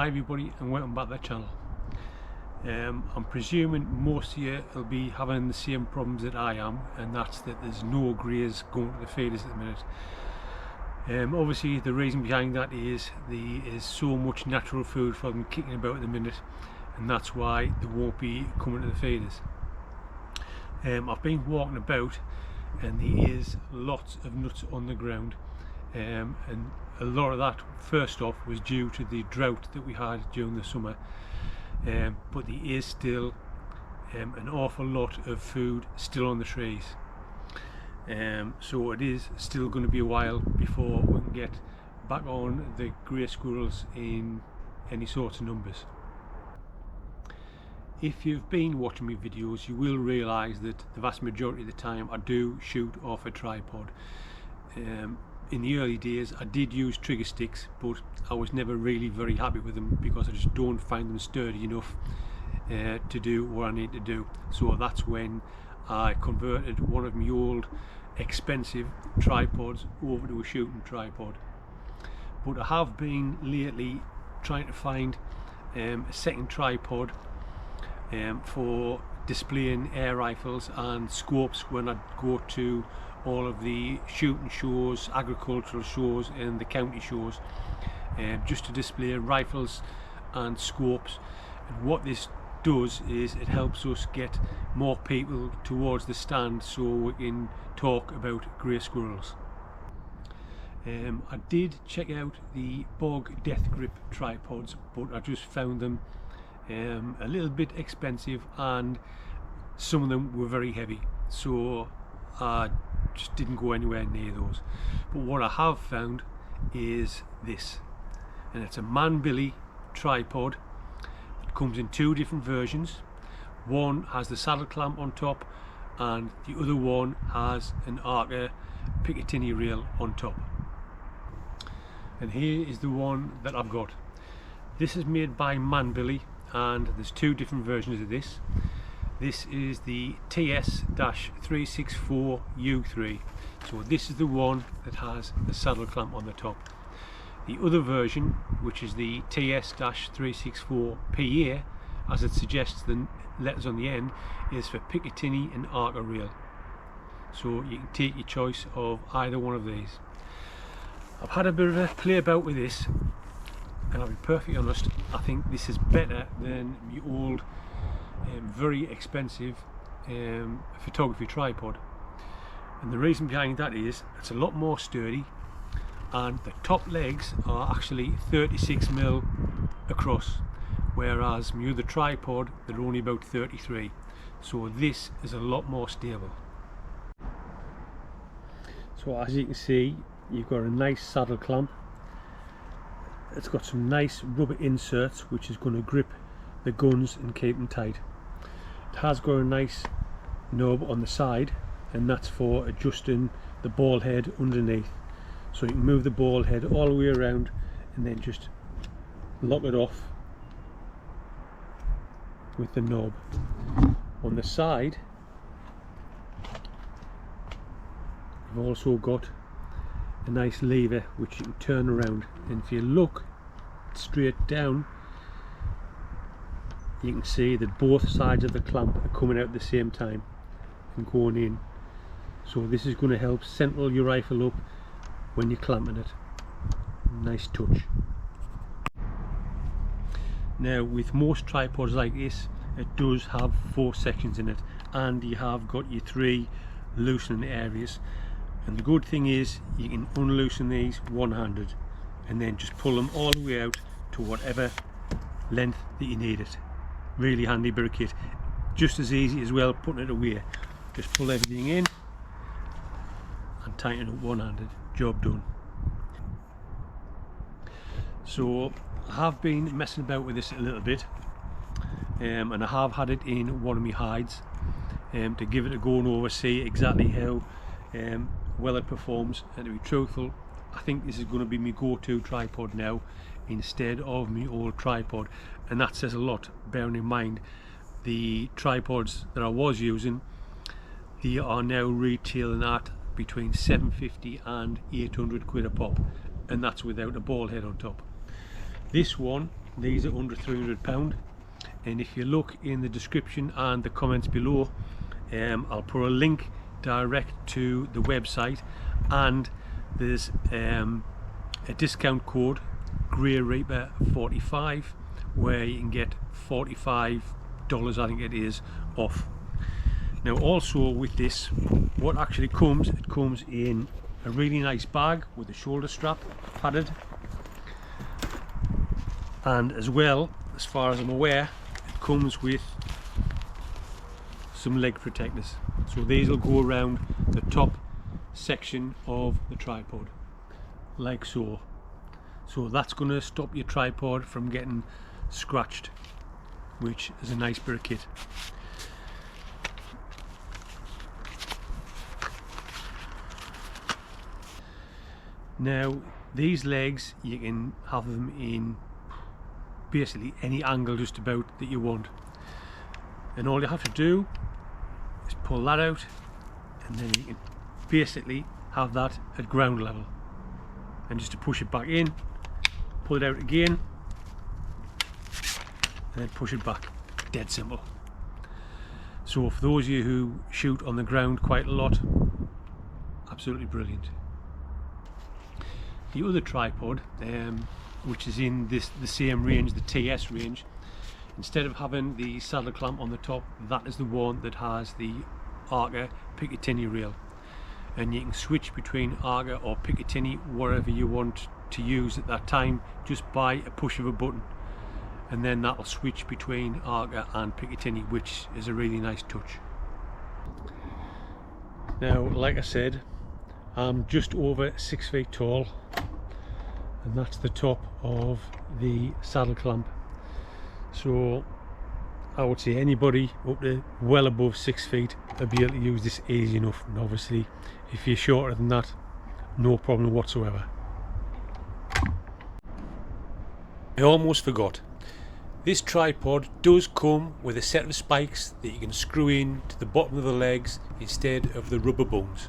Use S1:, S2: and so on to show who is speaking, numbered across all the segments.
S1: Hi everybody and welcome back to the channel. I'm presuming most of you will be having the same problems that I am, and that's that there's no greys going to the feeders at the minute. Obviously the reason behind that is there is so much natural food for them kicking about at the minute, and that's why they won't be coming to the feeders. I've been walking about and there is lots of nuts on the ground, and a lot of that first off was due to the drought that we had during the summer, but there is still an awful lot of food still on the trees, so it is still going to be a while before we can get back on the grey squirrels in any sorts of numbers. If you've been watching my videos, you will realise that the vast majority of the time I do shoot off a tripod. In the early days I did use trigger sticks, but I was never really very happy with them because I just don't find them sturdy enough to do what I need to do. So that's when I converted one of my old expensive tripods over to a shooting tripod. But I have been lately trying to find a second tripod for displaying air rifles and scopes when I go to all of the shooting shows, agricultural shows and the county shows, just to display rifles and scopes. And what this does is it helps us get more people towards the stand so we can talk about grey squirrels. I did check out the Bog Death Grip tripods, but I just found them a little bit expensive and some of them were very heavy, so I just didn't go anywhere near those. But what I have found is this, and it's a Manbily tripod. It comes in two different versions. One has the saddle clamp on top and the other one has an BRK Picatinny rail on top. And here is the one that I've got. This is made by Manbily and there's two different versions of this. This is the TS-364U3, so this is the one that has the saddle clamp on the top. The other version, which is the TS-364PA, as it suggests the letters on the end, is for Picatinny and BRK rail. So you can take your choice of either one of these. I've had a bit of a play about with this, and I'll be perfectly honest, I think this is better than the old very expensive photography tripod. And the reason behind that is it's a lot more sturdy, and the top legs are actually 36mm across, whereas my other tripod they're only about 33, so this is a lot more stable. So as you can see, you've got a nice saddle clamp. It's got some nice rubber inserts which is going to grip the guns and keep them tight. It has got a nice knob on the side, and that's for adjusting the ball head underneath, so you can move the ball head all the way around and then just lock it off with the knob. On the side you've also got a nice lever which you can turn around, and if you look straight down you can see that both sides of the clamp are coming out at the same time and going in, so this is going to help central your rifle up when you're clamping it. Nice touch. Now with most tripods like this, it does have 4 sections in it, and you have got your 3 loosening areas, and the good thing is you can unloosen these one-handed and then just pull them all the way out to whatever length that you need it. Really handy bit of kit, just as easy as well putting it away. Just pull everything in and tighten it up one-handed, job done. So I have been messing about with this a little bit, and I have had it in one of my hides to give it a go and over, see exactly how well it performs. And to be truthful, I think this is going to be my go-to tripod now instead of my old tripod, and that says a lot, bearing in mind the tripods that I was using, they are now retailing at between 750 and 800 quid a pop, and that's without a ball head on top. This one these are under £300, and if you look in the description and the comments below, I'll put a link direct to the website, and there's a discount code, Grey Reaper 45, where you can get $45, I think it is, off. Now also with this, what actually comes, it comes in a really nice bag with a shoulder strap padded, and as well, as far as I'm aware, it comes with some leg protectors. So these will go around the top section of the tripod, like so. So that's going to stop your tripod from getting scratched, which is a nice bit of kit. Now these legs, you can have them in basically any angle just about that you want, and all you have to do is pull that out, and then you can basically have that at ground level, and just to push it back in, pull it out again, and then push it back. Dead simple. So for those of you who shoot on the ground quite a lot, absolutely brilliant. The other tripod, which is in the same range, the TS range, instead of having the saddle clamp on the top, that is the one that has the Arca Picatinny rail, and you can switch between Arca or Picatinny, whatever you want to use at that time, just by a push of a button, and then that'll switch between Arca and Picatinny, which is a really nice touch. Now, like I said, I'm just over 6 feet tall, and that's the top of the saddle clamp. So I would say anybody up to well above 6 feet will be able to use this easy enough, and obviously if you're shorter than that, no problem whatsoever. I almost forgot, this tripod does come with a set of spikes that you can screw in to the bottom of the legs instead of the rubber bones.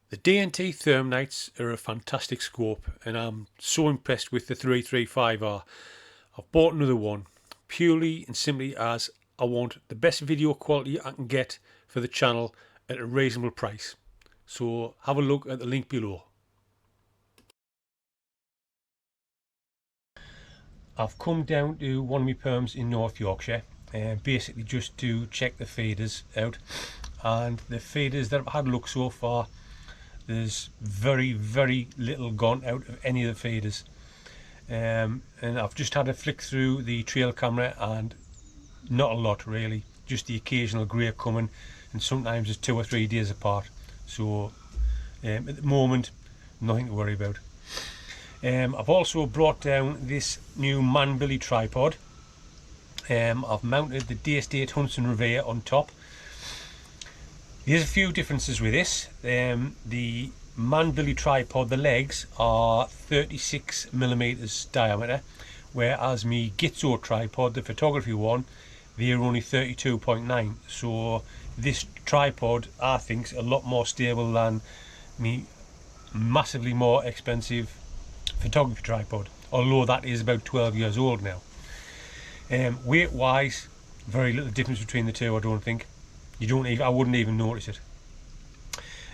S1: The DNT Thermnights are a fantastic scope, and I'm so impressed with the 335R. I've bought another one purely and simply as I want the best video quality I can get for the channel at a reasonable price. So have a look at the link below. I've come down to one of my perms in North Yorkshire, basically just to check the feeders out, and the feeders that I've had a look so far, there's very little gone out of any of the feeders, and I've just had a flick through the trail camera, and not a lot really, just the occasional grey coming, and sometimes it's 2 or 3 days apart. So at the moment, nothing to worry about. I've also brought down this new Manbily tripod. I've mounted the Daystate Huntsman Revere on top. There's a few differences with this. The Manbily tripod, the legs are 36mm diameter, whereas my Gitzo tripod, the photography one, they're only 32.9. So this tripod, I think, is a lot more stable than me massively more expensive photography tripod, although that is about 12 years old now. Weight wise, very little difference between the two, I don't think. I wouldn't even notice it.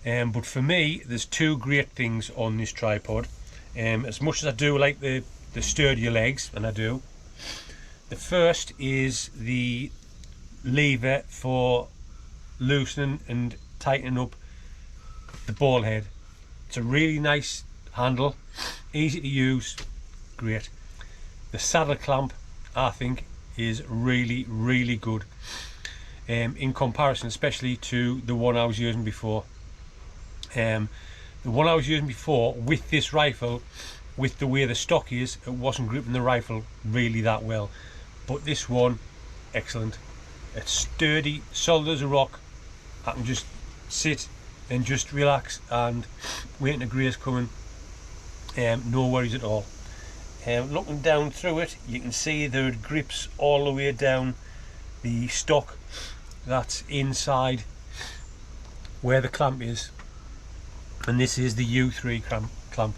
S1: But for me, there's two great things on this tripod. As much as I do like the sturdier legs, and I do, the first is the lever for loosening and tightening up the ball head. It's a really nice handle, easy to use, great. The saddle clamp, I think, is really good. In comparison, especially to the one I was using before. The one I was using before with this rifle, with the way the stock is, it wasn't gripping the rifle really that well. But this one, excellent. It's sturdy, solid as a rock. I can just sit and just relax and wait until the grey's coming. No worries at all. Looking down through it, you can see there are grips all the way down the stock that's inside where the clamp is, and this is the U3 clamp.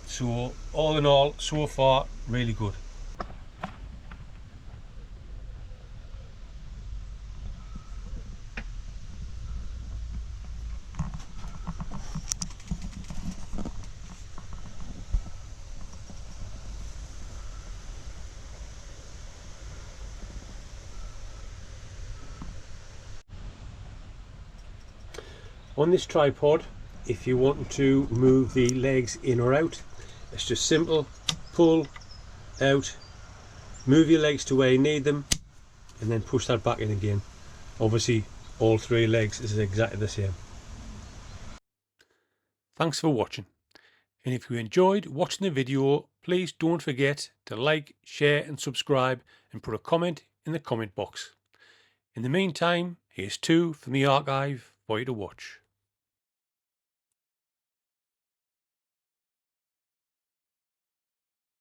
S1: So all in all, so far really good. On this tripod, if you want to move the legs in or out, it's just simple: pull out, move your legs to where you need them, and then push that back in again. Obviously all three legs is exactly the same. Thanks for watching, and if you enjoyed watching the video, please don't forget to like, share and subscribe, and put a comment in the comment box. In the meantime, here's two from the archive for you to watch.